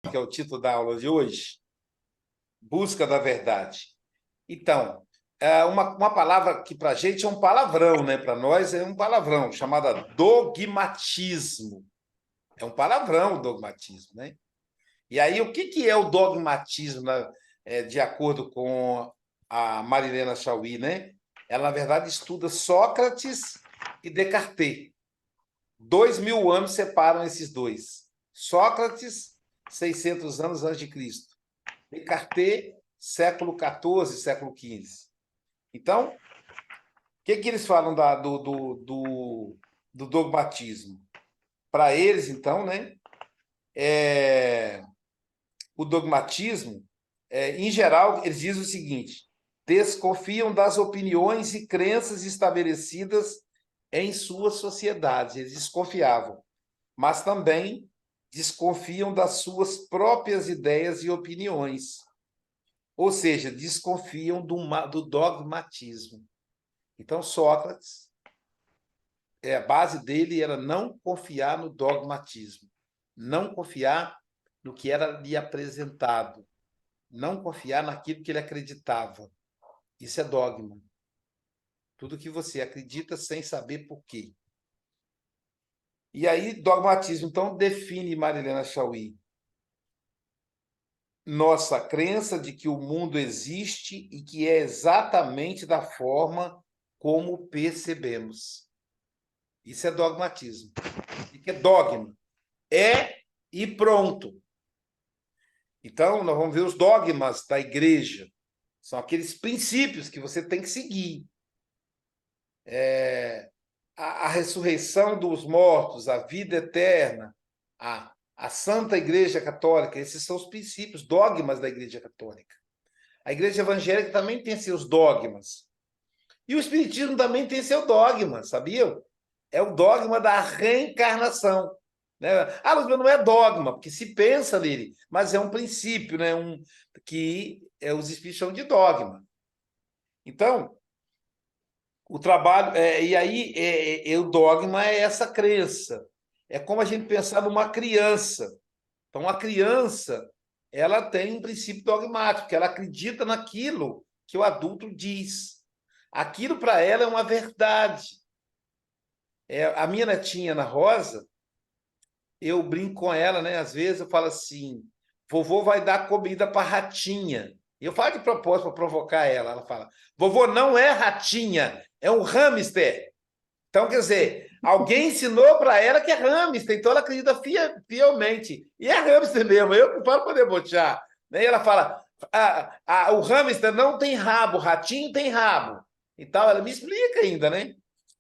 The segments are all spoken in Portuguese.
que é o título da aula de hoje, Busca da Verdade. Então, uma palavra que para a gente é um palavrão, né? Para nós é um palavrão, chamada dogmatismo. É um palavrão o dogmatismo, né? E aí, o que é o dogmatismo, né? De acordo com a Marilena Chaui, né? Ela, na verdade, estuda Sócrates e Descartes. 2000 anos separam esses dois. Sócrates, 600 anos antes de Cristo. Descartes, século XIV, século XV. Então, o que eles falam do dogmatismo? Para eles, então, né, o dogmatismo, em geral, eles dizem o seguinte: desconfiam das opiniões e crenças estabelecidas em suas sociedades. Eles desconfiavam, mas também desconfiam das suas próprias ideias e opiniões. Ou seja, desconfiam do dogmatismo. Então, Sócrates, a base dele era não confiar no dogmatismo, não confiar no que era lhe apresentado, não confiar naquilo que ele acreditava. Isso é dogma. Tudo que você acredita sem saber por quê. E aí, dogmatismo, então, define Marilena Chaui nossa crença de que o mundo existe e que é exatamente da forma como percebemos. Isso é dogmatismo. O que é dogma? É e pronto. Então, nós vamos ver os dogmas da igreja. São aqueles princípios que você tem que seguir. A ressurreição dos mortos, a vida eterna, a Santa Igreja Católica, esses são os princípios, dogmas da Igreja Católica. A Igreja Evangélica também tem seus dogmas. E o Espiritismo também tem seu dogma, sabiam? É o dogma da reencarnação. Né? Ah, mas não é dogma, porque se pensa nele, mas é um princípio, né? Que os espíritos chamam de dogma. Então, o trabalho. E aí, o dogma é essa crença. É como a gente pensar numa criança. Então, a criança, ela tem um princípio dogmático, que ela acredita naquilo que o adulto diz. Aquilo para ela é uma verdade. A minha netinha, Ana Rosa, eu brinco com ela, né? Às vezes eu falo assim: vovô vai dar comida para ratinha. E eu falo de propósito para provocar ela. Ela fala: vovô não é ratinha, é um hamster. Então, quer dizer, alguém ensinou para ela que é hamster, então ela acredita fielmente. E é hamster mesmo, eu que falo para debochar. E ela fala: o hamster não tem rabo, o ratinho tem rabo. Então, ela me explica ainda, né?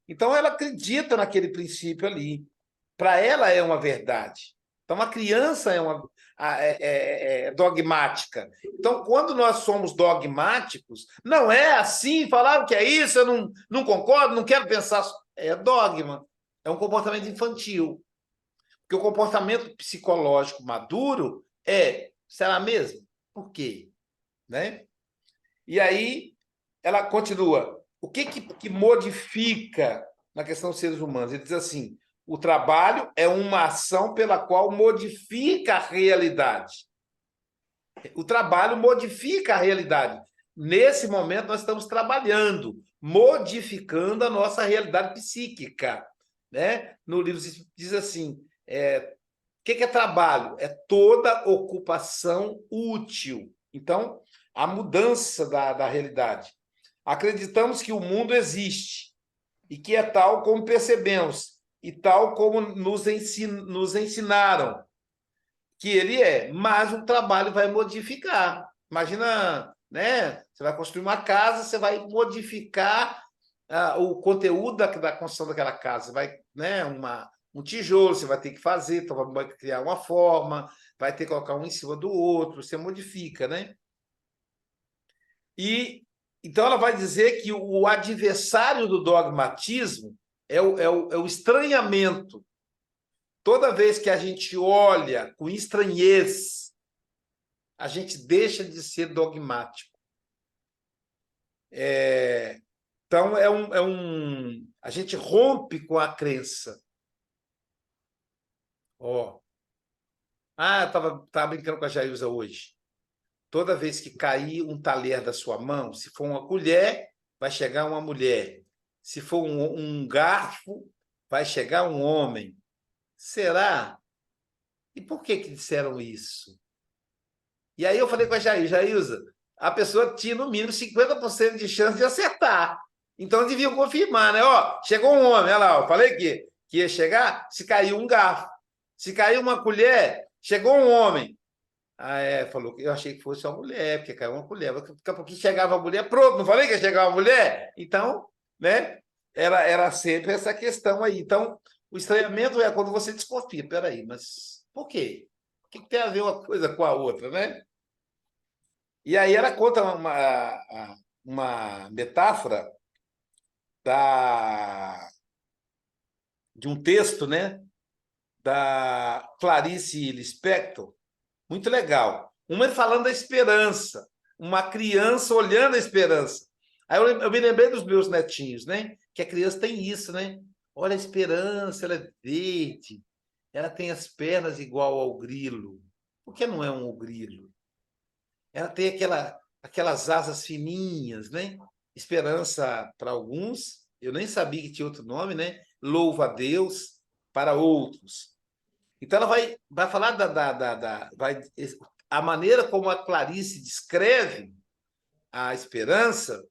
Então, ela acredita naquele princípio ali. Para ela é uma verdade. Então, a criança é dogmática. Então, quando nós somos dogmáticos, não é assim, falaram que é isso, eu não concordo, não quero pensar. É dogma. É um comportamento infantil. Porque o comportamento psicológico maduro será mesmo? Por quê? Né? E aí, ela continua. O que modifica na questão dos seres humanos? Ele diz assim: o trabalho é uma ação pela qual modifica a realidade. O trabalho modifica a realidade. Nesse momento, nós estamos trabalhando, modificando a nossa realidade psíquica. Né? No livro diz assim: o que é trabalho? É toda ocupação útil. Então, a mudança da realidade. Acreditamos que o mundo existe e que é tal como percebemos e tal como nos ensinaram que ele é, mas o trabalho vai modificar. Imagina, né? Você vai construir uma casa, você vai modificar o conteúdo da construção daquela casa. Você vai, né? Um tijolo, você vai ter que fazer, então vai criar uma forma, vai ter que colocar um em cima do outro, você modifica, né? E então ela vai dizer que o adversário do dogmatismo é o estranhamento. Toda vez que a gente olha com estranheza, a gente deixa de ser dogmático. Então, a gente rompe com a crença. Ah, eu tava brincando com a Jailza hoje. Toda vez que cair um talher da sua mão, se for uma colher, vai chegar uma mulher. Se for um garfo, vai chegar um homem. Será? E por que que disseram isso? E aí eu falei com a Jailza, a pessoa tinha no mínimo 50% de chance de acertar. Então deviam confirmar, né? Ó, chegou um homem, olha lá, eu falei que ia chegar, se caiu um garfo. Se caiu uma colher, chegou um homem. Ah, falou que eu achei que fosse uma mulher, porque caiu uma colher. Daqui a pouquinho chegava a mulher, pronto, não falei que ia chegar uma mulher? Então, né? Era sempre essa questão aí. Então, o estranhamento é quando você desconfia. Peraí, mas por quê? O que tem a ver uma coisa com a outra, né? E aí ela conta uma metáfora de um texto, né? Da Clarice Lispector, muito legal. Uma falando da esperança, uma criança olhando a esperança. Aí eu me lembrei dos meus netinhos, né? Que a criança tem isso, né? Olha a esperança, ela é verde, ela tem as pernas igual ao grilo. Por que não é um grilo? Ela tem aquelas asas fininhas, né? Esperança para alguns, eu nem sabia que tinha outro nome, né? Louva a Deus para outros. Então, ela vai falar a maneira como a Clarice descreve a esperança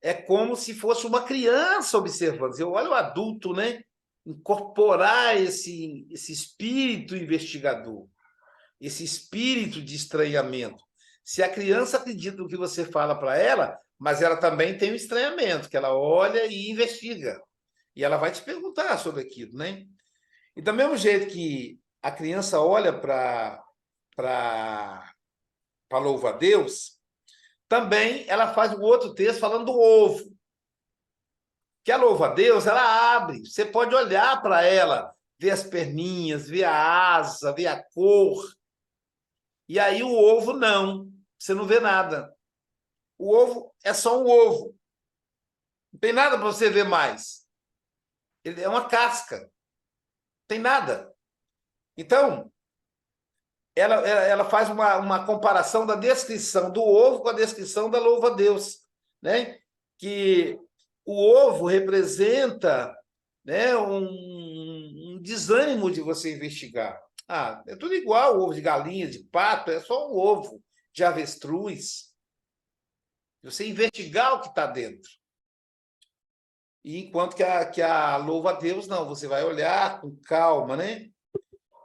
é como se fosse uma criança observando. Olha o adulto, né? Incorporar esse espírito investigador, esse espírito de estranhamento. Se a criança acredita no que você fala para ela, mas ela também tem um estranhamento, que ela olha e investiga. E ela vai te perguntar sobre aquilo, né? E do mesmo jeito que a criança olha para louvar a Deus, também ela faz o outro texto falando do ovo. Que a louva a Deus, ela abre. Você pode olhar para ela, ver as perninhas, ver a asa, ver a cor. E aí o ovo não. Você não vê nada. O ovo é só um ovo. Não tem nada para você ver mais. Ele é uma casca. Não tem nada. Então, ela faz uma comparação da descrição do ovo com a descrição da louva a Deus, né? Que o ovo representa, né, um desânimo de você investigar. Ah, é tudo igual, ovo de galinha, de pato, é só um ovo de avestruz. Você investigar o que está dentro. E enquanto que a louva a Deus, não, você vai olhar com calma, né?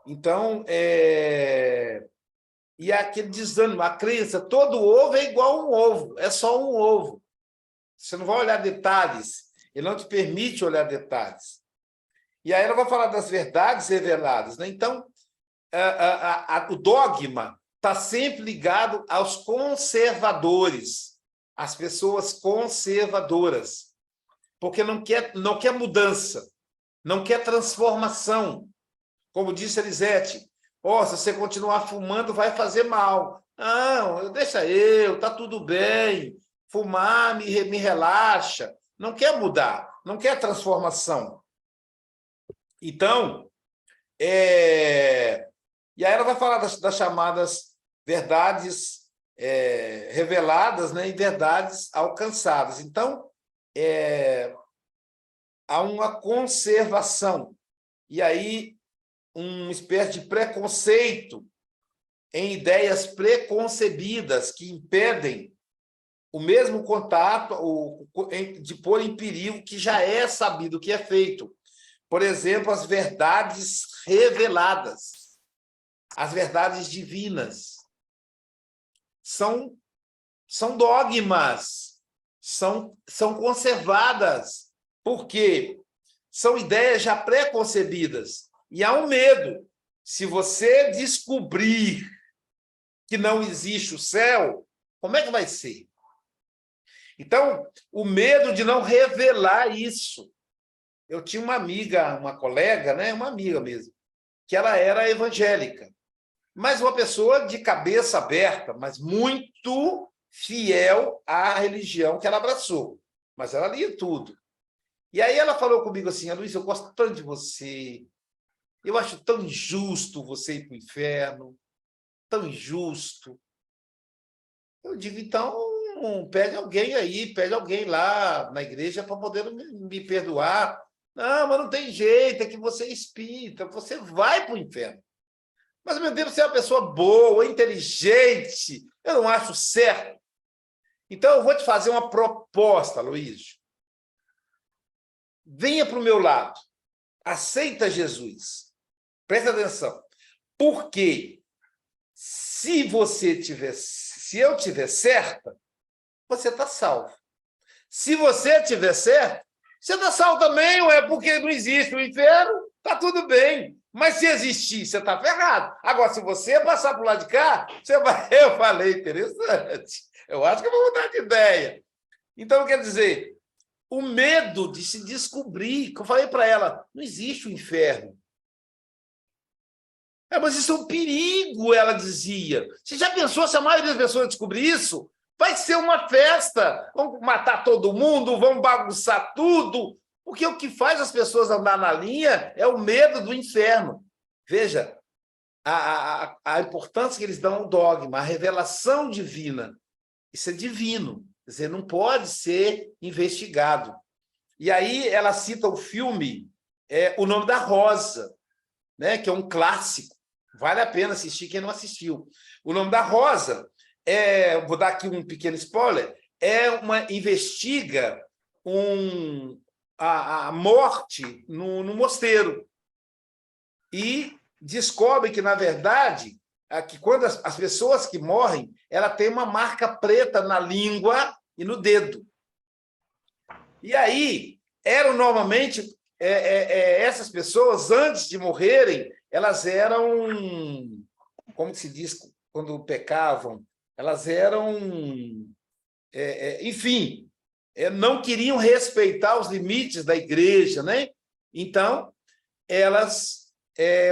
Então, e aquele desânimo, a crença, todo ovo é igual a um ovo, é só um ovo. Você não vai olhar detalhes, ele não te permite olhar detalhes. E aí ela vai falar das verdades reveladas, né? Então, o dogma está sempre ligado aos conservadores, às pessoas conservadoras, porque não quer mudança, não quer transformação. Como disse a Elisete, se você continuar fumando, vai fazer mal. Não, deixa tá tudo bem. Fumar me relaxa. Não quer mudar, não quer transformação. Então, e aí ela vai falar das chamadas verdades reveladas, né, e verdades alcançadas. Então, há uma conservação. E aí, uma espécie de preconceito em ideias preconcebidas que impedem o mesmo contato de pôr em perigo que já é sabido, que é feito. Por exemplo, as verdades reveladas, as verdades divinas, são dogmas, são conservadas, porque são ideias já preconcebidas. E há um medo. Se você descobrir que não existe o céu, como é que vai ser? Então, o medo de não revelar isso. Eu tinha uma amiga, uma colega, né, uma amiga mesmo, que ela era evangélica, mas uma pessoa de cabeça aberta, mas muito fiel à religião que ela abraçou. Mas ela lia tudo. E aí ela falou comigo assim: Luiz, eu gosto tanto de você, eu acho tão injusto você ir para o inferno, tão injusto. Eu digo, então, pede alguém aí, pede alguém lá na igreja para poder me perdoar. Não, mas não tem jeito, é que você é espírita, você vai para o inferno. Mas, meu Deus, você é uma pessoa boa, inteligente, eu não acho certo. Então, eu vou te fazer uma proposta, Luiz. Venha para o meu lado, aceita Jesus. Presta atenção, porque se eu tiver certa, você está salvo. Se você tiver certo, você está salvo também, ué, porque não existe o inferno, está tudo bem. Mas se existir, você está ferrado. Agora, se você passar para o lado de cá, você vai... Eu falei, interessante. Eu acho que eu vou mudar de ideia. Então, quer dizer, o medo de se descobrir, que eu falei para ela, não existe o inferno. Mas isso é um perigo, ela dizia. Você já pensou se a maioria das pessoas descobrir isso? Vai ser uma festa. Vamos matar todo mundo, vamos bagunçar tudo. Porque o que faz as pessoas andar na linha é o medo do inferno. Veja, a importância que eles dão ao dogma, a revelação divina. Isso é divino. Quer dizer, não pode ser investigado. E aí ela cita o filme O Nome da Rosa, né, que é um clássico. Vale a pena assistir quem não assistiu. O Nome da Rosa, vou dar aqui um pequeno spoiler, investiga a morte no mosteiro. E descobre que, na verdade, que quando as pessoas que morrem, ela tem uma marca preta na língua e no dedo. E aí, eram normalmente... essas pessoas, antes de morrerem, elas eram, como se diz quando pecavam, elas eram, enfim, não queriam respeitar os limites da igreja, né? Então, elas,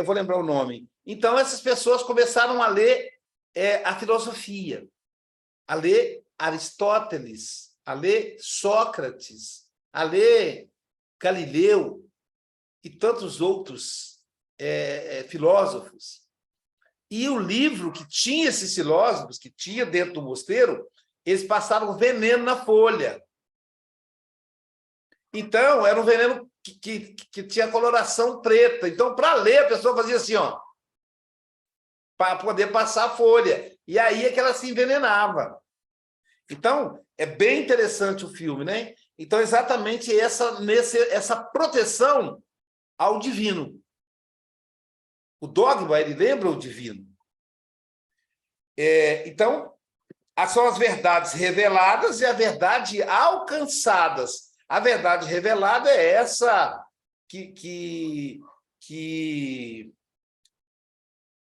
vou lembrar o nome, então essas pessoas começaram a ler a filosofia, a ler Aristóteles, a ler Sócrates, a ler Galileu e tantos outros filósofos. E o livro que tinha esses filósofos, que tinha dentro do mosteiro, eles passavam veneno na folha. Então, era um veneno que tinha coloração preta. Então, para ler, a pessoa fazia assim, ó, para poder passar a folha. E aí é que ela se envenenava. Então, é bem interessante o filme, né? Então, exatamente essa proteção ao divino. O dogma, ele lembra o divino. Então, são as verdades reveladas e a verdade alcançadas. A verdade revelada é essa que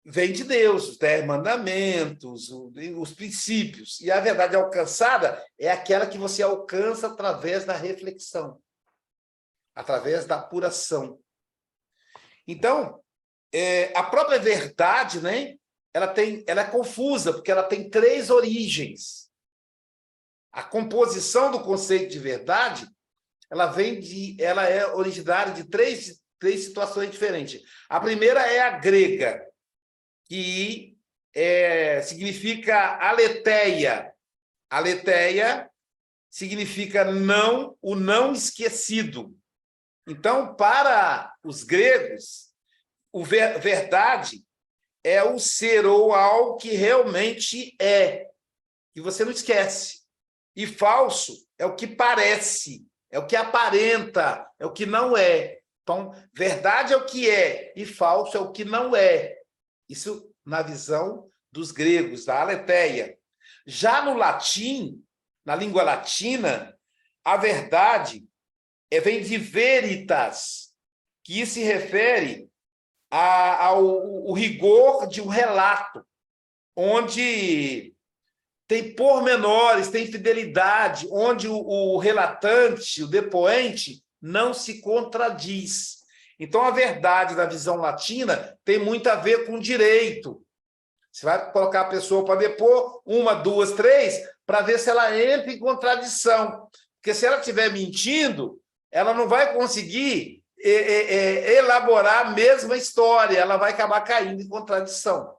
vem de Deus, os 10 mandamentos, os princípios. E a verdade alcançada é aquela que você alcança através da reflexão, através da apuração. Então, a própria verdade, né, ela é confusa, porque ela tem 3 origens. A composição do conceito de verdade, ela é originária de três situações diferentes. A primeira é a grega, que significa aletheia. Aletheia significa o não esquecido. Então, para os gregos, verdade é o ser ou algo que realmente que você não esquece. E falso é o que parece, é o que aparenta, é o que não é. Então, verdade é o que é, e falso é o que não é. Isso na visão dos gregos, da aletheia. Já no latim, na língua latina, a verdade vem de veritas, que se refere ao rigor de um relato, onde tem pormenores, tem fidelidade, onde o relatante, o depoente, não se contradiz. Então, a verdade da visão latina tem muito a ver com direito. Você vai colocar a pessoa para depor, 1, 2, 3, para ver se ela entra em contradição. Porque se ela estiver mentindo, ela não vai conseguir elaborar a mesma história, ela vai acabar caindo em contradição.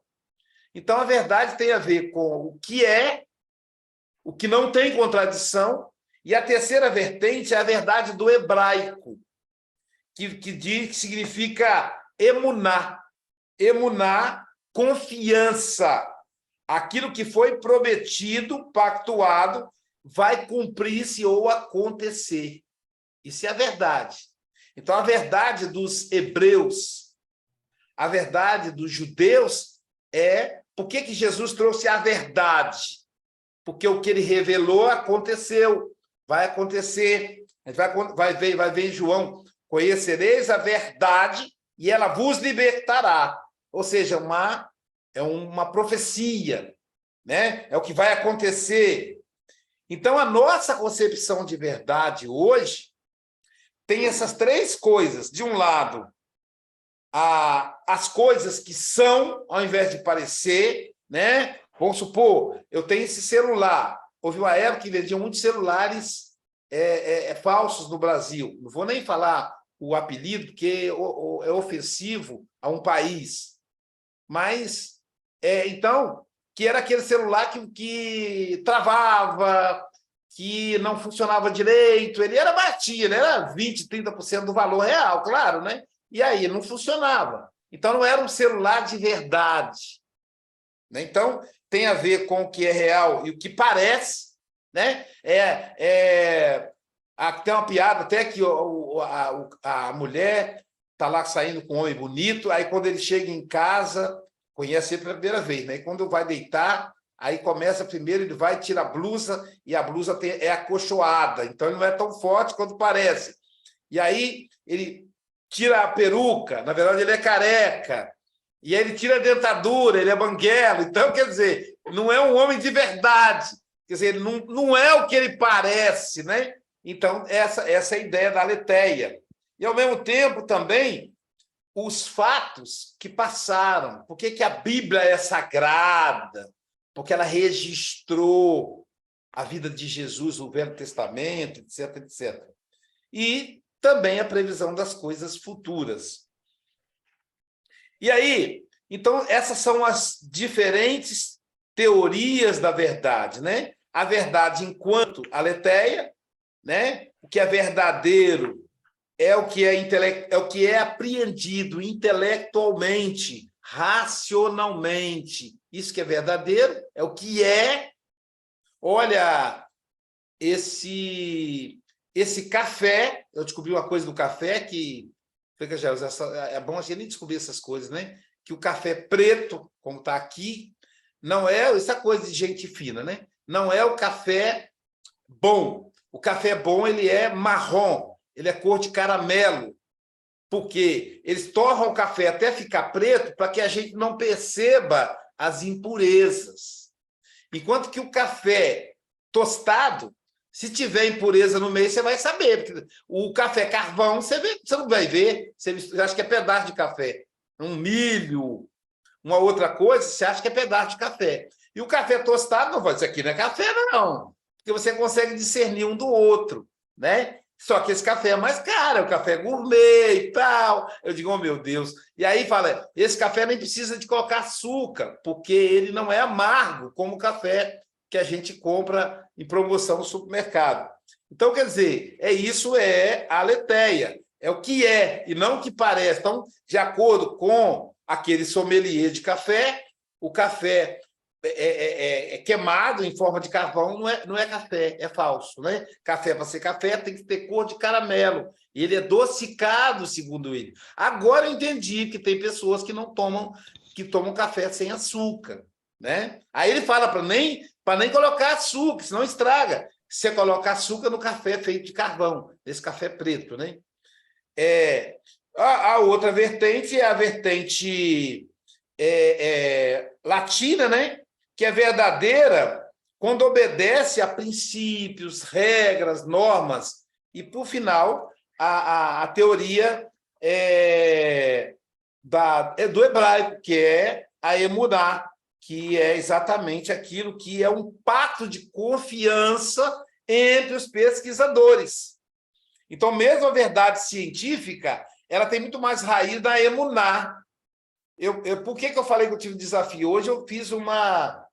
Então, a verdade tem a ver com o que é, o que não tem contradição, e a terceira vertente é a verdade do hebraico, que significa emuná. Emuná, confiança. Aquilo que foi prometido, pactuado, vai cumprir-se ou acontecer. Isso é a verdade. Então, a verdade dos hebreus, a verdade dos judeus é... Por que Jesus trouxe a verdade? Porque o que ele revelou aconteceu, vai acontecer. A gente vai ver em João: conhecereis a verdade e ela vos libertará. Ou seja, é uma profecia, né? É o que vai acontecer. Então, a nossa concepção de verdade hoje tem essas três coisas. De um lado, as coisas que são, ao invés de parecer, né? Vamos supor, eu tenho esse celular. Houve uma época que vendiam muitos celulares falsos no Brasil. Não vou nem falar o apelido, porque é ofensivo a um país. Mas, então, que era aquele celular que travava, que não funcionava direito, ele era batia, ele era 20%, 30% do valor real, claro, né? E aí não funcionava. Então, não era um celular de verdade, né? Então, tem a ver com o que é real e o que parece, né? Tem uma piada até que a mulher está lá saindo com um homem bonito, aí quando ele chega em casa, conhece ele pela primeira vez, né? E quando vai deitar, aí começa primeiro, ele vai, tira a blusa, e a blusa é acolchoada, então ele não é tão forte quanto parece. E aí ele tira a peruca, na verdade ele é careca, e aí ele tira a dentadura, ele é banguelo. Então, quer dizer, não é um homem de verdade, quer dizer, não é o que ele parece, né? Então, essa é a ideia da aletheia. E, ao mesmo tempo, também, os fatos que passaram. Por que a Bíblia é sagrada? Porque ela registrou a vida de Jesus no Velho Testamento, etc, etc. E também a previsão das coisas futuras. E aí, então, essas são as diferentes teorias da verdade, né? A verdade enquanto aletheia, né? O que é verdadeiro é o que é apreendido intelectualmente, racionalmente. Isso que é verdadeiro, é o que é. Olha, esse café, eu descobri uma coisa do café que é bom a gente nem descobrir essas coisas, né? Que o café preto, como está aqui, não é essa coisa de gente fina, né? Não é o café bom. O café bom, ele é marrom, ele é cor de caramelo, porque eles torram o café até ficar preto para que a gente não perceba as impurezas. Enquanto que o café tostado, se tiver impureza no meio, você vai saber. Porque o café carvão, você não vai ver, você acha que é pedaço de café. Um milho, uma outra coisa, você acha que é pedaço de café. E o café tostado, não vai dizer, isso aqui não é café, não. Porque você consegue discernir um do outro, né? Só que esse café é mais caro, é o café gourmet e tal. Eu digo, oh, meu Deus. E aí fala, esse café nem precisa de colocar açúcar, porque ele não é amargo, como o café que a gente compra em promoção no supermercado. Então, quer dizer, isso é a aletheia. É o que é, e não o que parece. Então, de acordo com aquele sommelier de café, o café queimado em forma de carvão, não é café, é falso, né? Café, para ser café, tem que ter cor de caramelo. E ele é adocicado, segundo ele. Agora eu entendi que tem pessoas que tomam café sem açúcar, né? Aí ele fala para nem colocar açúcar, senão estraga. Você coloca açúcar no café feito de carvão, esse café preto, né? A outra vertente é a vertente latina, né? Que é verdadeira quando obedece a princípios, regras, normas. E, por final, a teoria do hebraico, que é a emuná, que é exatamente aquilo que é um pacto de confiança entre os pesquisadores. Então, mesmo a verdade científica, ela tem muito mais raiz da emuná. Por que eu falei que eu tive desafio? Hoje eu fiz uma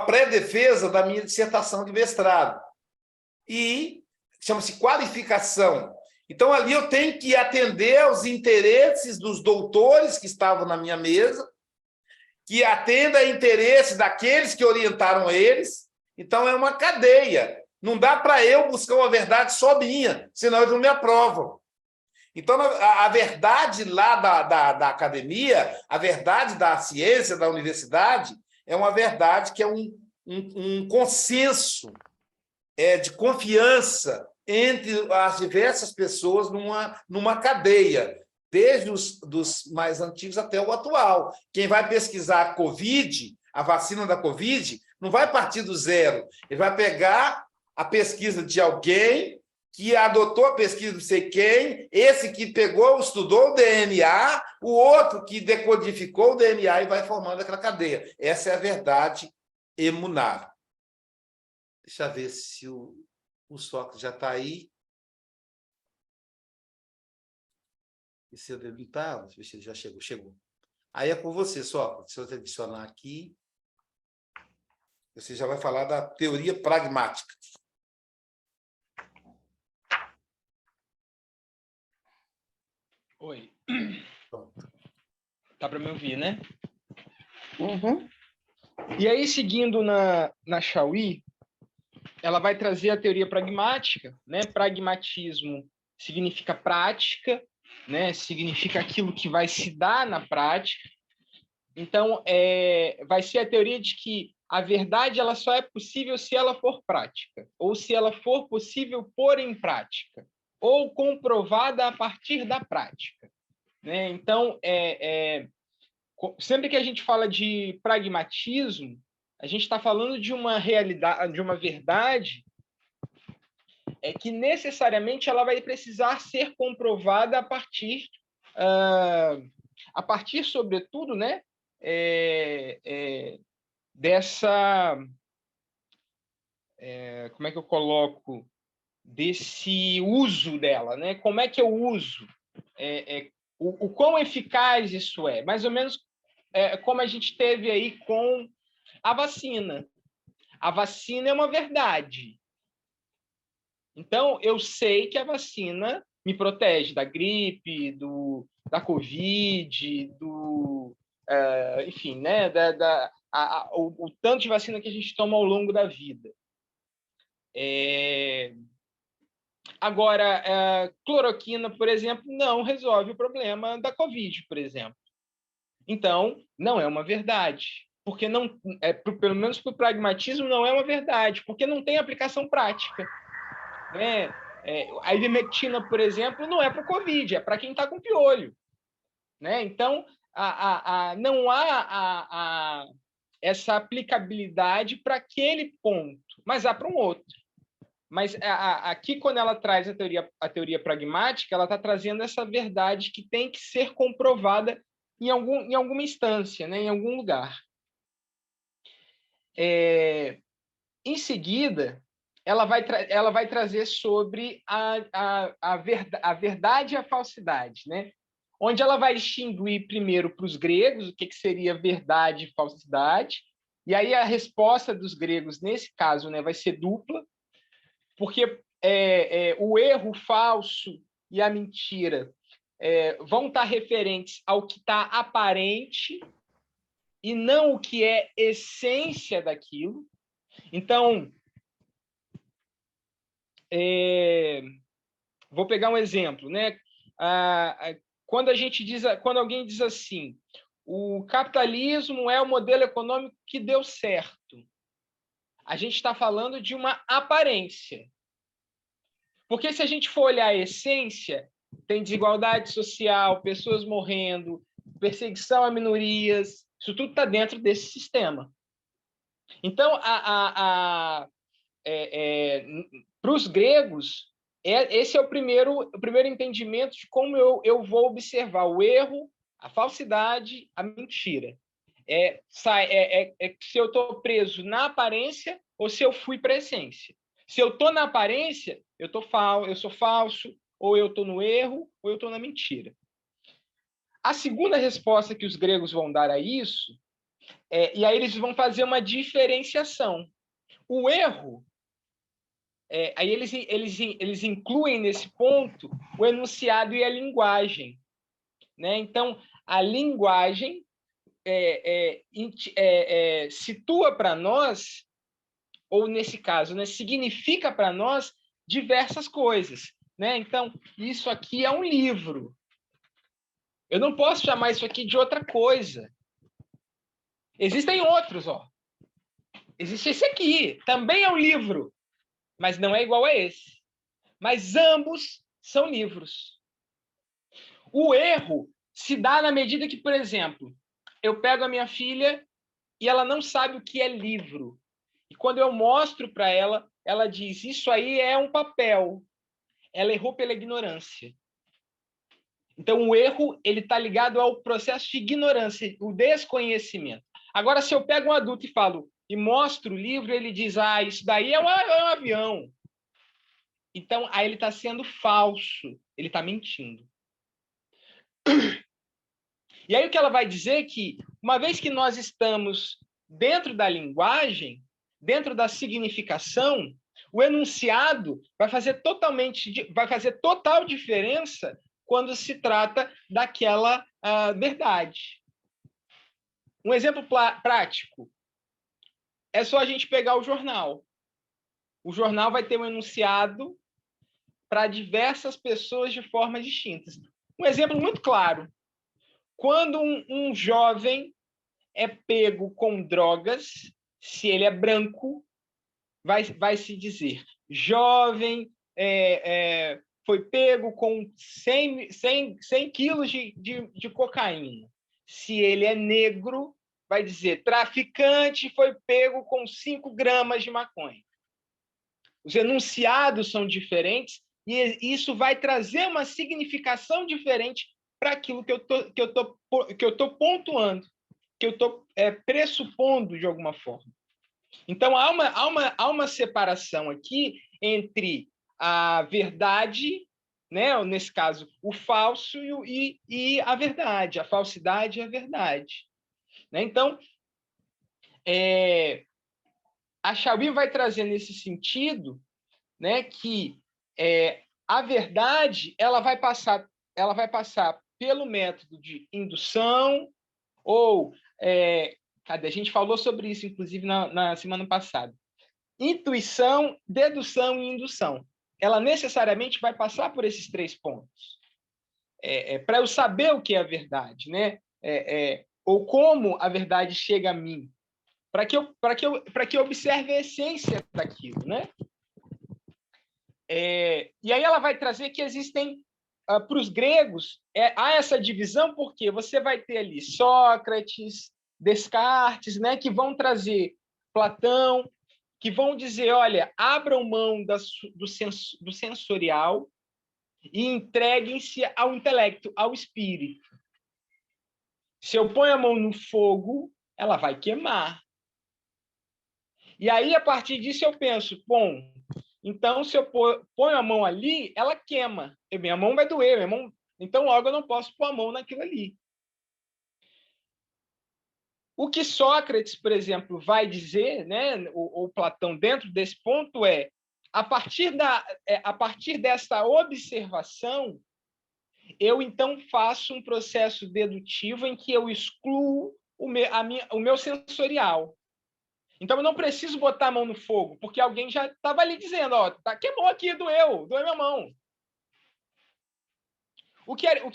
pré-defesa da minha dissertação de mestrado. E chama-se qualificação. Então, ali eu tenho que atender aos interesses dos doutores que estavam na minha mesa, que atenda a interesses daqueles que orientaram eles. Então, é uma cadeia. Não dá para eu buscar uma verdade só minha, senão eles não me aprovam. Então, a verdade lá da academia, a verdade da ciência, da universidade, é uma verdade que é um consenso de confiança entre as diversas pessoas numa cadeia, desde dos mais antigos até o atual. Quem vai pesquisar a Covid, a vacina da Covid, não vai partir do zero. Ele vai pegar a pesquisa de alguém que adotou a pesquisa de não sei quem, esse que pegou, estudou o DNA, o outro que decodificou o DNA e vai formando aquela cadeia. Essa é a verdade emunável. Deixa eu ver se o Sócrates já está aí. E se ele não está, deixa eu ver se ele já chegou. Chegou. Aí é com você, Sócrates. Se eu adicionar aqui, você já vai falar da teoria pragmática. Oi. Tá para me ouvir, né? Uhum. E aí, seguindo na Chauí, ela vai trazer a teoria pragmática, né? Pragmatismo significa prática, né? Significa aquilo que vai se dar na prática. Então, vai ser a teoria de que a verdade ela só é possível se ela for prática, ou se ela for possível pôr em prática, ou comprovada a partir da prática, né? Então, sempre que a gente fala de pragmatismo, a gente está falando de uma realidade, de uma verdade que necessariamente ela vai precisar ser comprovada a partir, sobretudo, né, dessa, como é que eu coloco, desse uso dela, né? Como é que eu uso? O quão eficaz isso é? Mais ou menos como a gente teve aí com a vacina. A vacina é uma verdade. Então, eu sei que a vacina me protege da gripe, da Covid, enfim, né, o tanto de vacina que a gente toma ao longo da vida. Agora, cloroquina, por exemplo, não resolve o problema da Covid, por exemplo. Então, não é uma verdade. Porque não, pelo menos para o pragmatismo, não é uma verdade, porque não tem aplicação prática. Né? A ivermectina, por exemplo, não é para o Covid, é para quem está com piolho. Né? Então, não há essa aplicabilidade para aquele ponto, mas há para um outro. Mas aqui, quando ela traz a teoria pragmática, ela está trazendo essa verdade que tem que ser comprovada em alguma instância, né? Em algum lugar. Em seguida, ela vai trazer sobre a verdade e a falsidade, né? Onde ela vai distinguir primeiro para os gregos o que seria verdade e falsidade, e aí a resposta dos gregos, nesse caso, né, vai ser dupla, porque o erro, o falso e a mentira vão estar referentes ao que está aparente e não o que é essência daquilo. Então, vou pegar um exemplo, né? Quando alguém diz assim, o capitalismo é o modelo econômico que deu certo, a gente está falando de uma aparência. Porque se a gente for olhar a essência, tem desigualdade social, pessoas morrendo, perseguição a minorias, isso tudo está dentro desse sistema. Então, para os gregos, esse é o primeiro entendimento de como eu vou observar o erro, a falsidade, a mentira. Se eu estou preso na aparência ou se eu fui para a essência. Se eu estou na aparência, eu sou falso, ou eu estou no erro, ou eu estou na mentira. A segunda resposta que os gregos vão dar a isso, e aí eles vão fazer uma diferenciação. O erro, aí eles incluem nesse ponto o enunciado e a linguagem, né? Então, a linguagem situa para nós, ou nesse caso, né, significa para nós diversas coisas, né? Então, isso aqui é um livro. Eu não posso chamar isso aqui de outra coisa. Existem outros, ó. Existe esse aqui, também é um livro, mas não é igual a esse. Mas ambos são livros. O erro se dá na medida que, por exemplo, eu pego a minha filha e ela não sabe o que é livro. E quando eu mostro para ela, ela diz: isso aí é um papel. Ela errou pela ignorância. Então, o erro ele está ligado ao processo de ignorância, o desconhecimento. Agora, se eu pego um adulto e falo e mostro o livro, ele diz: ah, isso daí é um avião. Então, aí ele está sendo falso, ele está mentindo. E aí o que ela vai dizer é que, uma vez que nós estamos dentro da linguagem, dentro da significação, o enunciado vai fazer total diferença quando se trata daquela verdade. Um exemplo prático é só a gente pegar o jornal. O jornal vai ter um enunciado para diversas pessoas de formas distintas. Um exemplo muito claro: quando um jovem é pego com drogas, se ele é branco, vai se dizer jovem foi pego com 100 quilos de cocaína. Se ele é negro, vai dizer traficante foi pego com 5 gramas de maconha. Os enunciados são diferentes e isso vai trazer uma significação diferente para aquilo que eu tô pontuando, que eu estou pressupondo de alguma forma. Então, há uma separação aqui entre a verdade, né? Nesse caso, o falso e a verdade, a falsidade e a verdade. Né? Então, a Chabib vai trazer nesse sentido, né, que a verdade ela vai passar pelo método de indução ou a gente falou sobre isso, inclusive, na semana passada. Intuição, dedução e indução. Ela necessariamente vai passar por esses 3 pontos. Para eu saber o que é a verdade, né? Ou como a verdade chega a mim. Para que eu observe a essência daquilo, né? E aí ela vai trazer que existem, para os gregos, há essa divisão, porque você vai ter ali Sócrates, Descartes, né, que vão trazer Platão, que vão dizer, olha, abram mão do sensorial e entreguem-se ao intelecto, ao espírito. Se eu ponho a mão no fogo, ela vai queimar. E aí, a partir disso, eu penso, bom, então, se eu ponho a mão ali, ela queima. Minha mão vai doer, então logo eu não posso pôr a mão naquilo ali. O que Sócrates, por exemplo, vai dizer, né, ou Platão, dentro desse ponto, a partir dessa observação, eu então faço um processo dedutivo em que eu excluo o meu sensorial. Então, eu não preciso botar a mão no fogo, porque alguém já estava ali dizendo, ó, queimou aqui, doeu minha mão.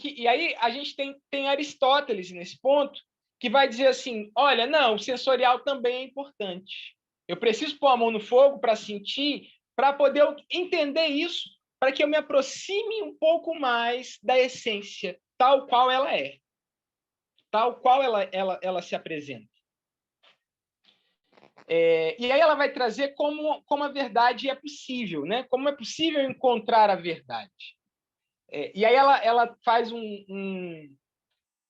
E aí a gente tem Aristóteles nesse ponto, que vai dizer assim, olha, não, o sensorial também é importante. Eu preciso pôr a mão no fogo para sentir, para poder entender isso, para que eu me aproxime um pouco mais da essência, tal qual ela é, tal qual ela se apresenta. E aí ela vai trazer como a verdade é possível, né? Como é possível encontrar a verdade. E aí ela faz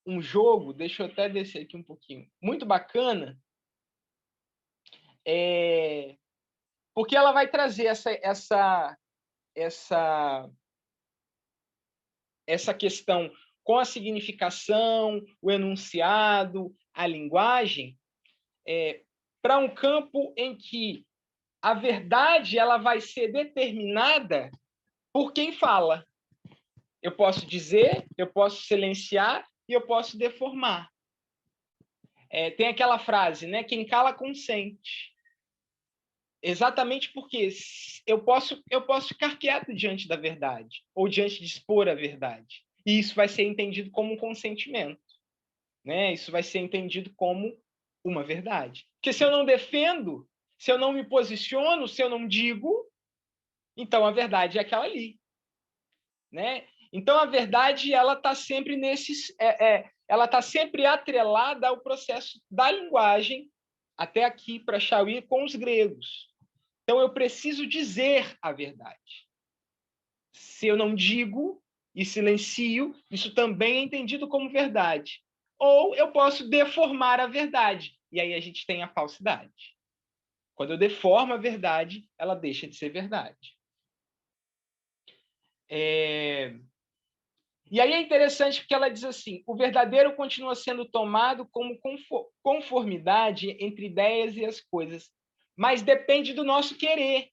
um jogo, deixa eu até descer aqui um pouquinho, muito bacana, porque ela vai trazer essa questão com a significação, o enunciado, a linguagem, para um campo em que a verdade ela vai ser determinada por quem fala. Eu posso dizer, eu posso silenciar e eu posso deformar. Tem aquela frase, né? Quem cala consente. Exatamente porque eu posso ficar quieto diante da verdade ou diante de expor a verdade. E isso vai ser entendido como um consentimento, né? Isso vai ser entendido como uma verdade. Porque se eu não defendo, se eu não me posiciono, se eu não digo, então a verdade é aquela ali, né? Então a verdade ela está sempre ela está sempre atrelada ao processo da linguagem até aqui para Chauí com os gregos. Então eu preciso dizer a verdade. Se eu não digo e silencio, isso também é entendido como verdade. Ou eu posso deformar a verdade, e aí a gente tem a falsidade. Quando eu deformo a verdade, ela deixa de ser verdade. E aí é interessante porque ela diz assim, o verdadeiro continua sendo tomado como conformidade entre ideias e as coisas, mas depende do nosso querer.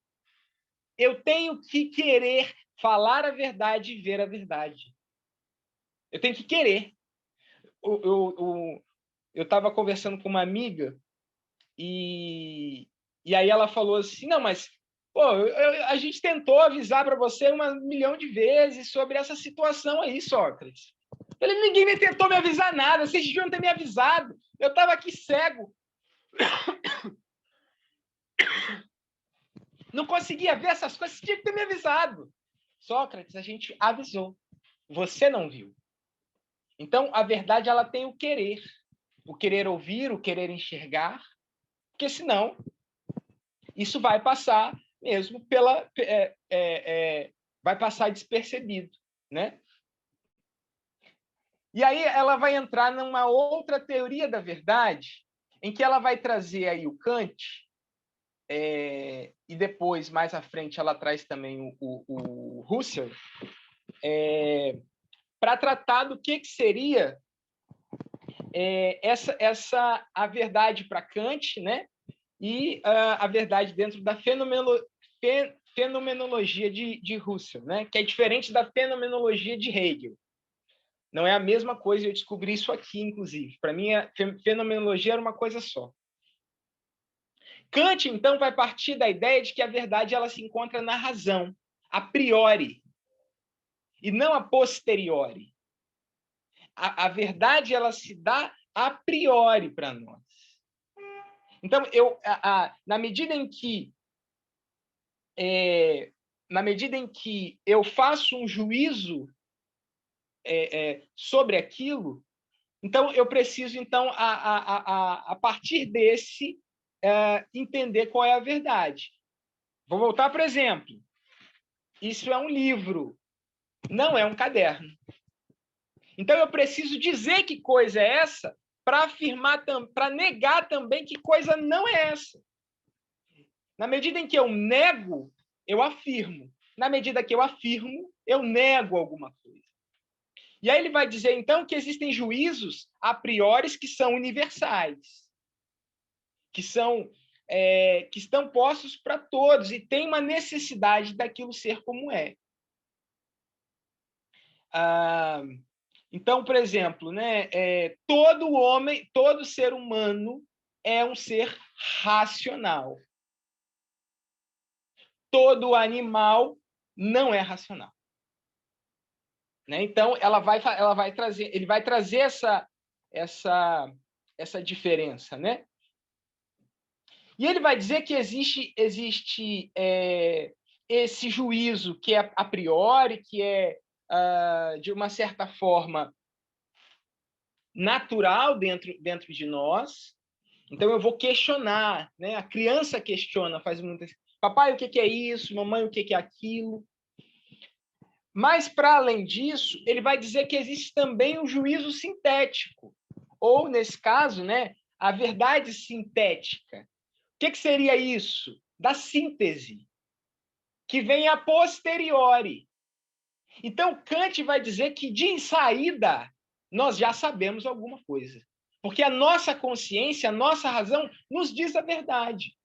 Eu tenho que querer falar a verdade e ver a verdade. Eu tenho que querer. Eu estava conversando com uma amiga e aí ela falou assim, não, mas pô, a gente tentou avisar para você 1.000.000 de vezes sobre essa situação aí, Sócrates. Ninguém me tentou me avisar nada, vocês deviam ter me avisado. Eu estava aqui cego. Não conseguia ver essas coisas, você tinha que ter me avisado. Sócrates, a gente avisou. Você não viu. Então, a verdade ela tem o querer ouvir, o querer enxergar, porque senão isso vai passar mesmo vai passar despercebido, né? E aí ela vai entrar numa outra teoria da verdade, em que ela vai trazer aí o Kant, e depois, mais à frente, ela traz também o Husserl, para tratar do que seria a verdade para Kant, né? E a verdade dentro da fenomenologia de Husserl, né? Que é diferente da fenomenologia de Hegel. Não é a mesma coisa, eu descobri isso aqui, inclusive. Para mim, a fenomenologia era uma coisa só. Kant, então, vai partir da ideia de que a verdade ela se encontra na razão, a priori, e não a posteriori. A verdade ela se dá a priori para nós. Então, na medida em que eu faço um juízo sobre aquilo, então eu preciso então a partir desse entender qual é a verdade. Vou voltar para o exemplo. Isso é um livro, não é um caderno. Então eu preciso dizer que coisa é essa para afirmar, para negar também que coisa não é essa. Na medida em que eu nego, eu afirmo. Na medida que eu afirmo, eu nego alguma coisa. E aí ele vai dizer, então, que existem juízos a priori que são universais, que estão postos para todos e tem uma necessidade daquilo ser como é. Então, por exemplo, né, todo homem, todo ser humano é um ser racional. Todo animal não é racional. Né? Então, ele vai trazer essa diferença, né? E ele vai dizer que existe esse juízo que é a priori, que é, de uma certa forma, natural dentro de nós. Então, eu vou questionar, né? A criança questiona, faz muitas... Papai, o que é isso? Mamãe, o que é aquilo? Mas, para além disso, ele vai dizer que existe também o juízo sintético, ou, nesse caso, né, a verdade sintética. O que seria isso? Da síntese, que vem a posteriori. Então, Kant vai dizer que, de saída, nós já sabemos alguma coisa. Porque a nossa consciência, a nossa razão, nos diz a verdade.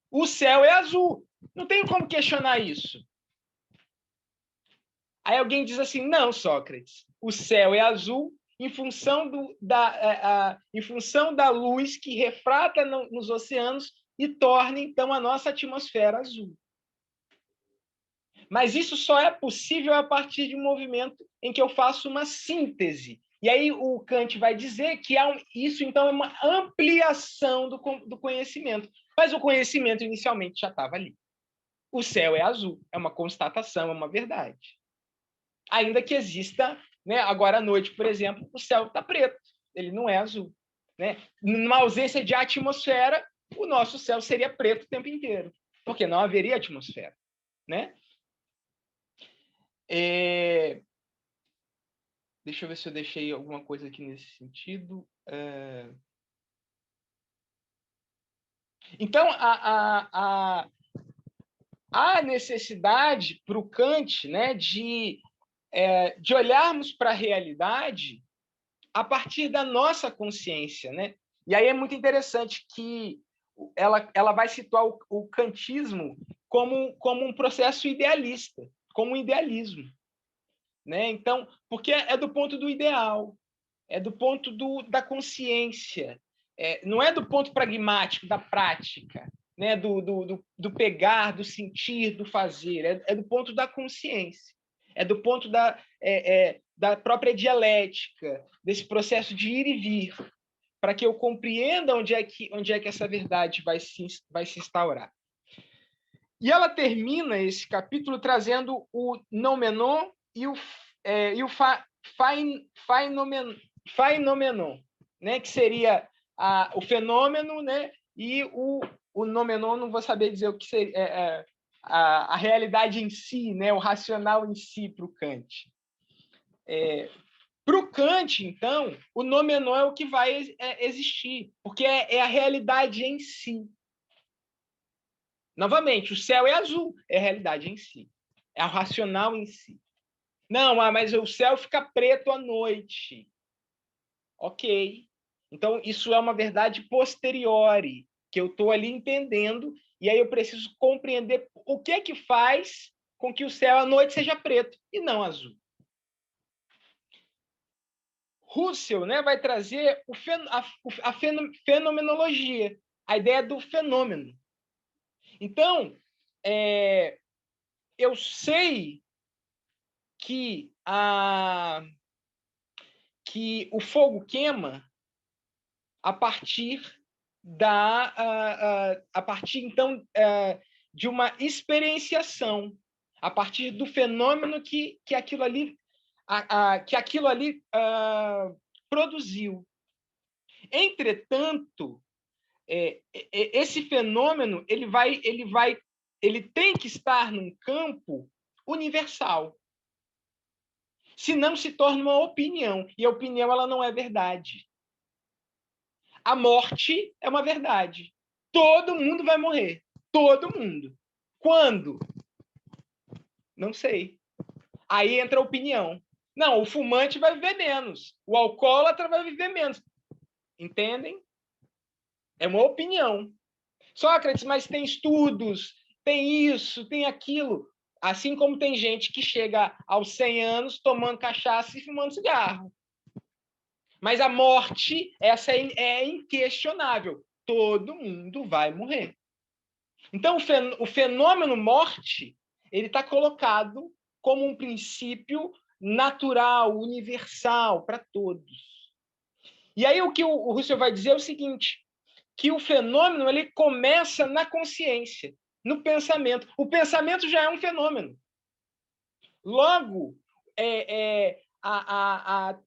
O céu é azul. Não tem como questionar isso. Aí alguém diz assim, não, Sócrates, o céu é azul em função, em função da luz que refrata nos oceanos e torna, então, a nossa atmosfera azul. Mas isso só é possível a partir de um movimento em que eu faço uma síntese. E aí o Kant vai dizer que isso, então, é uma ampliação do conhecimento. Mas o conhecimento inicialmente já estava ali. O céu é azul, é uma constatação, é uma verdade. Ainda que exista, né, agora à noite, por exemplo, o céu está preto, ele não é azul. Né? Numa ausência de atmosfera, o nosso céu seria preto o tempo inteiro, porque não haveria atmosfera. Né? Deixa eu ver se eu deixei alguma coisa aqui nesse sentido. Então, a necessidade para o Kant, né, de olharmos para a realidade a partir da nossa consciência. Né? E aí é muito interessante que ela vai situar o kantismo como um processo idealista, como um idealismo. Né? Então, porque é do ponto do ideal, é do ponto da consciência, não é do ponto pragmático, da prática, né? do pegar, do sentir, do fazer, é do ponto da consciência, é do ponto da própria dialética, desse processo de ir e vir, para que eu compreenda onde é que essa verdade vai se instaurar. E ela termina esse capítulo trazendo o noumenon e o phenomenon, né? Que seria o fenômeno, né? E o noumenon, não vou saber dizer o que seria, a realidade em si, né? O racional em si para o Kant. Para o Kant, então, o noumenon é o que vai existir, porque é a realidade em si. Novamente, o céu é azul, é a realidade em si, é o racional em si. Não, mas o céu fica preto à noite. Ok. Então, isso é uma verdade posteriori, que eu estou ali entendendo, e aí eu preciso compreender o que é que faz com que o céu à noite seja preto e não azul. Husserl, né, vai trazer a fenomenologia, a ideia do fenômeno. Então, eu sei que o fogo queima a partir então de uma experienciação, a partir do fenômeno que aquilo ali produziu. Entretanto, esse fenômeno ele tem que estar num campo universal. Senão se torna uma opinião, e a opinião ela não é verdade. A morte é uma verdade. Todo mundo vai morrer. Todo mundo. Quando? Não sei. Aí entra a opinião. Não, o fumante vai viver menos. O alcoólatra vai viver menos. Entendem? É uma opinião. Sócrates, mas tem estudos, tem isso, tem aquilo. Assim como tem gente que chega aos 100 anos tomando cachaça e fumando cigarro. Mas a morte, essa é inquestionável. Todo mundo vai morrer. Então, o fenômeno morte, ele está colocado como um princípio natural, universal, para todos. E aí o que o Husserl vai dizer é o seguinte, que o fenômeno ele começa na consciência, no pensamento. O pensamento já é um fenômeno. Logo,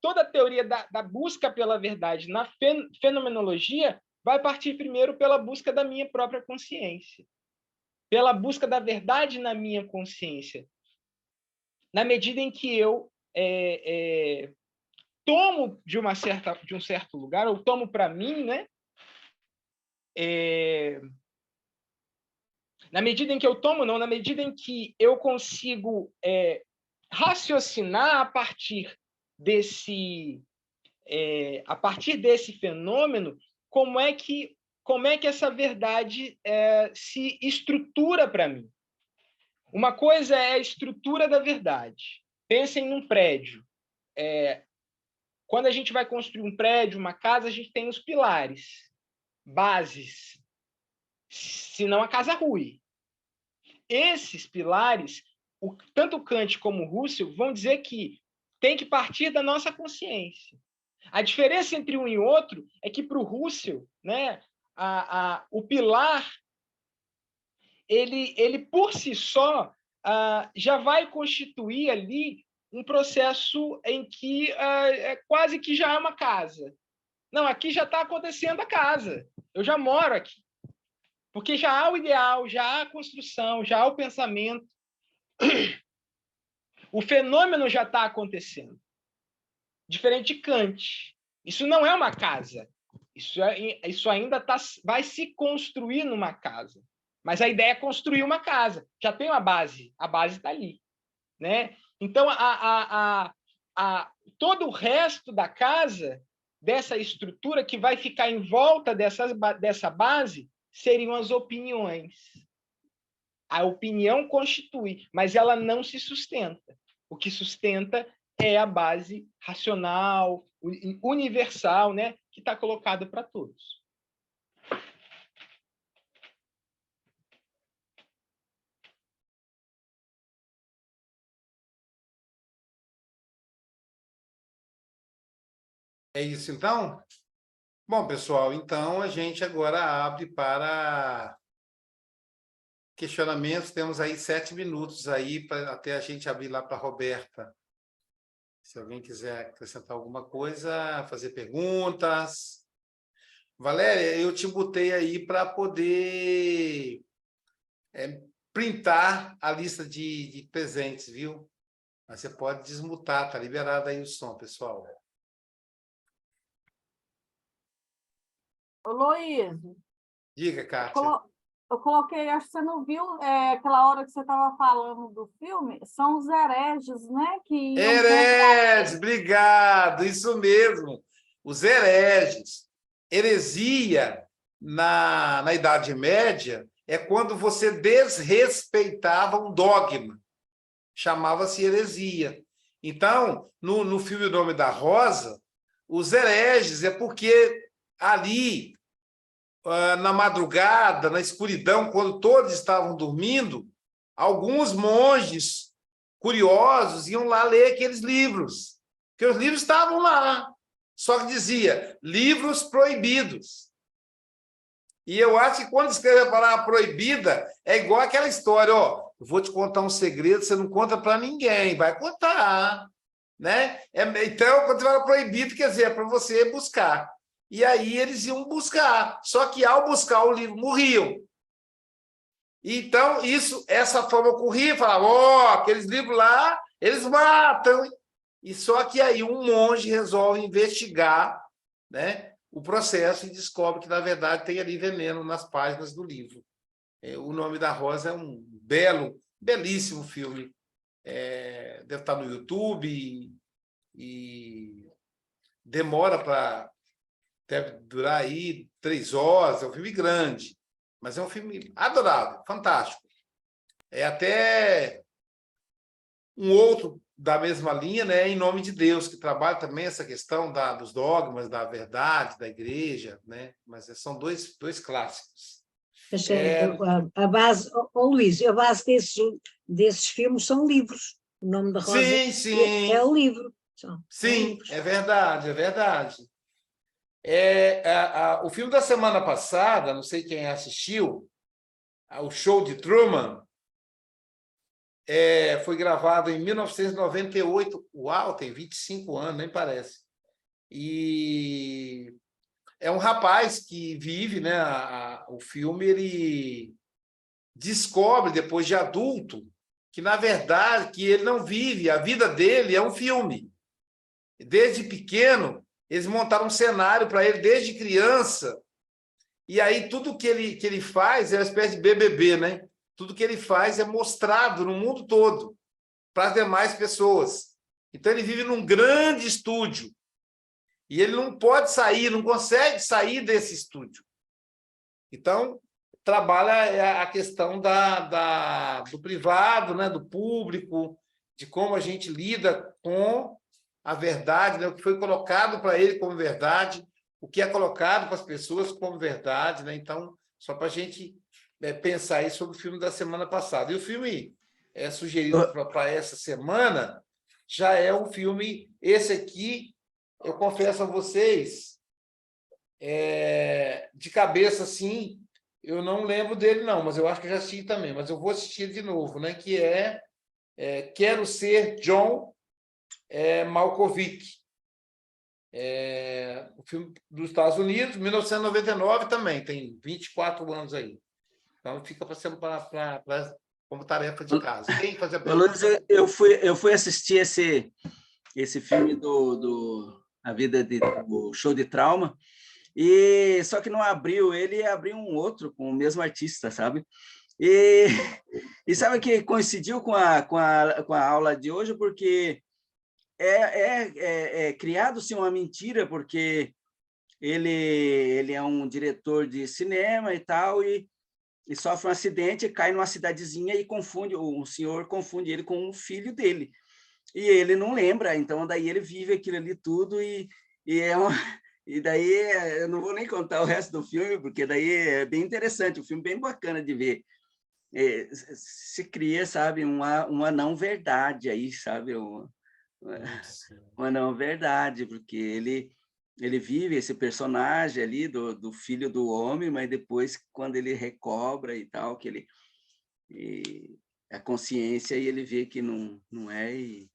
toda a teoria da busca pela verdade na fenomenologia vai partir primeiro pela busca da minha própria consciência, pela busca da verdade na minha consciência. Na medida em que eu tomo de um certo lugar, ou tomo para mim, né? Na medida em que eu tomo, não, na medida em que eu consigo raciocinar a partir desse fenômeno, como é que essa verdade se estrutura para mim. Uma coisa é a estrutura da verdade. Pensem num prédio. Quando a gente vai construir um prédio, uma casa, a gente tem os pilares, bases, senão a casa rui. Esses pilares, tanto Kant como Russell vão dizer que tem que partir da nossa consciência. A diferença entre um e outro é que, para o Russell, né, o pilar, ele por si só, já vai constituir ali um processo em que quase que já é uma casa. Não, aqui já está acontecendo a casa. Eu já moro aqui. Porque já há o ideal, já há a construção, já há o pensamento. O fenômeno já está acontecendo. Diferente de Kant. Isso não é uma casa. Isso ainda vai se construir numa casa. Mas a ideia é construir uma casa. Já tem uma base. A base está ali. Né? Então, todo o resto da casa, dessa estrutura que vai ficar em volta dessa base, seriam as opiniões. A opinião constitui, mas ela não se sustenta. O que sustenta é a base racional, universal, né, que está colocado para todos. É isso, então? Bom, pessoal, então a gente agora abre para questionamentos. Temos aí 7 minutos aí até a gente abrir lá para a Roberta. Se alguém quiser acrescentar alguma coisa, fazer perguntas. Valéria, eu te botei aí para poder printar a lista de presentes, viu? Mas você pode desmutar, tá liberado aí o som, pessoal. Ô, Luiz, Diga, Kátia. eu coloquei, acho que você não viu, aquela hora que você estava falando do filme, são os hereges, né? Que iam Hereges, obrigado, isso mesmo. Os hereges. Heresia, na Idade Média, é quando você desrespeitava um dogma. Chamava-se heresia. Então, no filme O Nome da Rosa, os hereges é porque ali, na madrugada, na escuridão, quando todos estavam dormindo, alguns monges curiosos iam lá ler aqueles livros, porque os livros estavam lá, só que dizia livros proibidos. E eu acho que quando escreve a palavra proibida, é igual aquela história, ó, eu vou te contar um segredo, você não conta para ninguém, vai contar, né? Então, quando você fala proibido, quer dizer, é para você buscar. E aí eles iam buscar, só que ao buscar o livro, morriam. Então, essa fama ocorria, falava, ó, aqueles livros lá, eles matam. E só que aí um monge resolve investigar, né, o processo e descobre que, na verdade, tem ali veneno nas páginas do livro. O Nome da Rosa é um belíssimo filme. Deve estar no YouTube e demora para... Deve durar aí 3 horas, é um filme grande. Mas é um filme adorável, fantástico. É até um outro da mesma linha, né, Em Nome de Deus, que trabalha também essa questão dos dogmas, da verdade, da igreja, né? Mas são dois clássicos. Mas a base, Luís, a base desses filmes são livros. O Nome da Rosa sim. é o livro. Sim, é verdade, é verdade. O filme da semana passada, não sei quem assistiu, o Show de Truman, foi gravado em 1998. Uau, tem 25 anos, nem parece. E é um rapaz que vive, né? O filme, ele descobre, depois de adulto, que, na verdade, que ele não vive, a vida dele é um filme. Desde pequeno, eles montaram um cenário para ele, desde criança, e aí tudo que ele faz é uma espécie de BBB, né? Tudo que ele faz é mostrado no mundo todo. para as demais pessoas. Então, ele vive num grande estúdio. E ele não pode sair, não consegue sair desse estúdio. Então, trabalha a questão do privado, né, do público, de como a gente lida com a verdade, né, o que foi colocado para ele como verdade, o que é colocado para as pessoas como verdade. Né? Então, só para a gente pensar aí sobre o filme da semana passada. E o filme sugerido para essa semana já é um filme, esse aqui, eu confesso a vocês, de cabeça, assim, eu não lembro dele, não, mas eu acho que eu já assisti também, mas eu vou assistir de novo, né? Que Quero Ser John Malkovich. O filme dos Estados Unidos, 1999 também, tem 24 anos aí. Então, fica como tarefa de casa. Quem faz a pergunta? Luiz, eu fui assistir esse filme A Vida do Show de Trauma, e só que não abriu ele, abriu um outro com o mesmo artista, sabe? E sabe que coincidiu com a aula de hoje, porque criado-se uma mentira, porque ele é um diretor de cinema e tal, e sofre um acidente, cai numa cidadezinha e o senhor confunde ele com o filho dele. E ele não lembra, então daí ele vive aquilo ali tudo e daí eu não vou nem contar o resto do filme, porque daí é bem interessante, um filme bem bacana de ver. Se cria, sabe, uma não verdade aí, sabe, uma não verdade, porque ele vive esse personagem ali do filho do homem, mas depois, quando ele recobra e tal, que a consciência, e ele vê que não é, e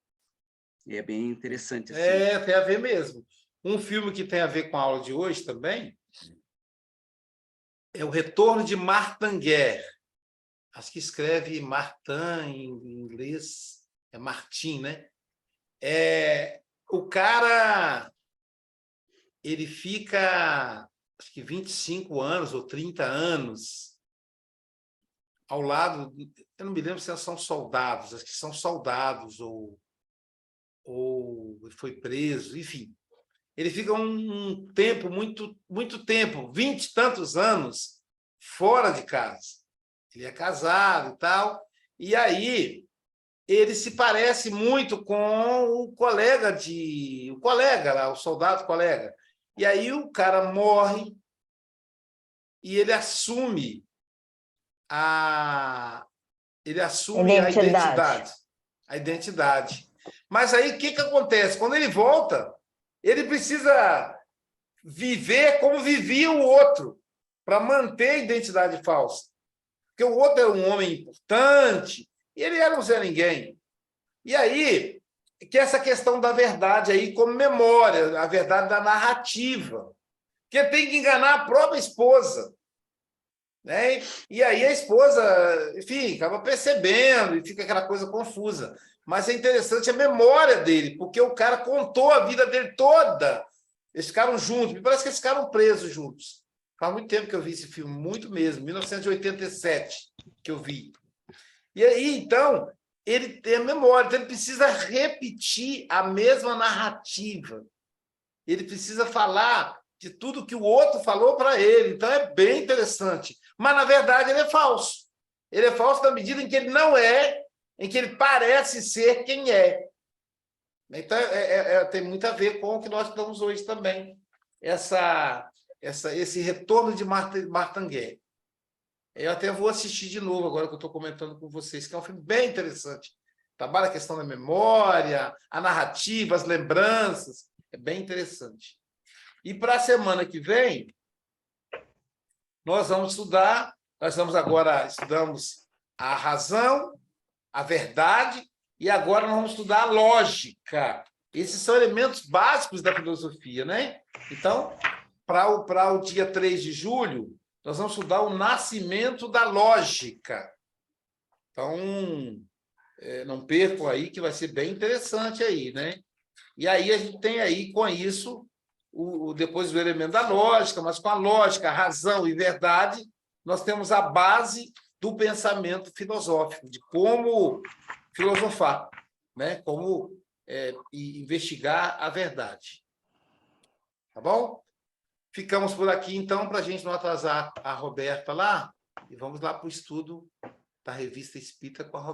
é bem interessante. Assim. Tem a ver mesmo. Um filme que tem a ver com a aula de hoje também é O Retorno de Martin. Acho que escreve Martin em inglês, é Martin, né? O cara, ele fica, acho que 25 anos ou 30 anos ao lado, eu não me lembro se são soldados, acho que são soldados ou foi preso, enfim. Ele fica um tempo, muito tempo, 20 e tantos anos, fora de casa. Ele é casado e tal, e aí ele se parece muito com o colega lá, o soldado colega. E aí o cara morre e ele assume a identidade. Mas aí o que acontece? Quando ele volta, ele precisa viver como vivia o outro, para manter a identidade falsa. Porque o outro era um homem importante, e ele era um Zé Ninguém. E aí, que essa questão da verdade aí como memória, a verdade da narrativa, que tem que enganar a própria esposa. Né? E aí a esposa, enfim, acaba percebendo e fica aquela coisa confusa. Mas é interessante a memória dele, porque o cara contou a vida dele toda. Eles ficaram juntos, me parece que eles ficaram presos juntos. Faz muito tempo que eu vi esse filme, muito mesmo, 1987 que eu vi. E aí, então, ele tem a memória, então ele precisa repetir a mesma narrativa. Ele precisa falar de tudo que o outro falou para ele. Então, é bem interessante. Mas, na verdade, ele é falso. Ele é falso na medida em que ele não é, em que ele parece ser quem é. Então, tem muito a ver com o que nós estamos hoje também. Esse retorno de Martin. Eu até vou assistir de novo, agora que eu estou comentando com vocês, que é um filme bem interessante. Trabalha a questão da memória, a narrativa, as lembranças. É bem interessante. E para a semana que vem, nós vamos estudar, estudamos a razão, a verdade, e agora nós vamos estudar a lógica. Esses são elementos básicos da filosofia, né? Então, para o dia 3 de julho, nós vamos estudar o nascimento da lógica. Então, não percam aí, que vai ser bem interessante aí, né? E aí a gente tem aí, com isso, depois o elemento da lógica, mas com a lógica, a razão e verdade, nós temos a base do pensamento filosófico, de como filosofar. né? Como investigar a verdade. Tá bom? Ficamos por aqui, então, para a gente não atrasar a Roberta lá, e vamos lá para o estudo da Revista Espírita com a Roberta.